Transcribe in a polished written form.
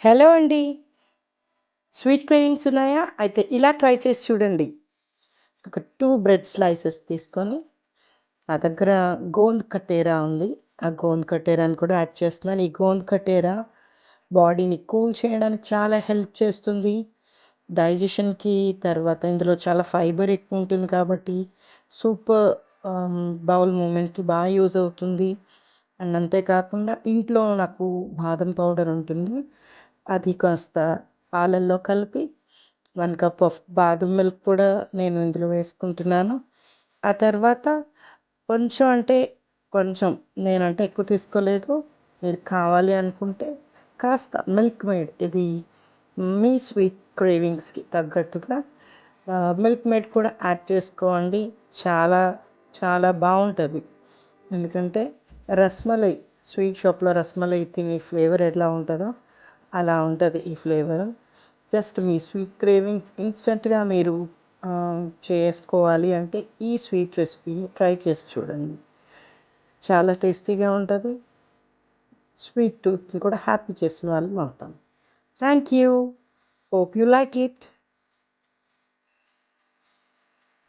Hello అండి. Sweet cravings ఉన్నాయా? అయితే ఇలా ట్రై చేసి చూడండి. ఒక 2 బ్రెడ్ స్లైసెస్ తీసుకొని, నా దగ్గర గోంద్ కటేరా ఉంది. ఆ గోంద్ కటేరాని కూడా యాడ్ చేస్తున్నాను. ఈ గోంద్ కటేరా బాడీని కూల్ చేయడానికి చాలా హెల్ప్ చేస్తుంది. డైజెషన్‌కి తర్వాత ఇందులో చాలా ఫైబర్ ఎక్కువ ఉంటుంది కాబట్టి సూపర్ బౌల్ మూవ్‌మెంట్‌కి బాగా యూజ్ అవుతుంది. అండ్ అంతేకాకుండా ఇంట్లో నాకు బాదం పౌడర్ ఉంటుంది. అది కాస్త పాలల్లో కలిపి 1 కప్ ఆఫ్ బాదం మిల్క్ కూడా నేను ఇందులో వేసుకుంటున్నాను. ఆ తర్వాత కొంచెం అంటే కొంచెం నేనంటే ఎక్కువ తీసుకోలేదు. మీరు కావాలి అనుకుంటే కాస్త మిల్క్ మేడ్ ఇది మీ స్వీట్ క్రేవింగ్స్‌కి తగ్గట్టుగా మిల్క్ మేడ్ కూడా యాడ్ చేసుకోండి. చాలా చాలా బావుంటది. ఎందుకంటే రస్మలై స్వీట్ షాప్‌లో రస్మలై తినే ఫ్లేవర్ ఎలా ఉంటదో అలా ఉంటది ఈ ఫ్లేవర్. జస్ట్ మీ స్వీట్ క్రేవింగ్స్ ఇన్‌స్టంట్‌గా మీరు చేసుకోవాలి అంటే ఈ స్వీట్ రెసిపీని ట్రై చేసి చూడండి. చాలా టేస్టీగా ఉంటది. స్వీట్ టూత్‌ని కూడా హ్యాపీ చేసిన వాళ్ళం అవుతాం. Thank you. Hope you like it.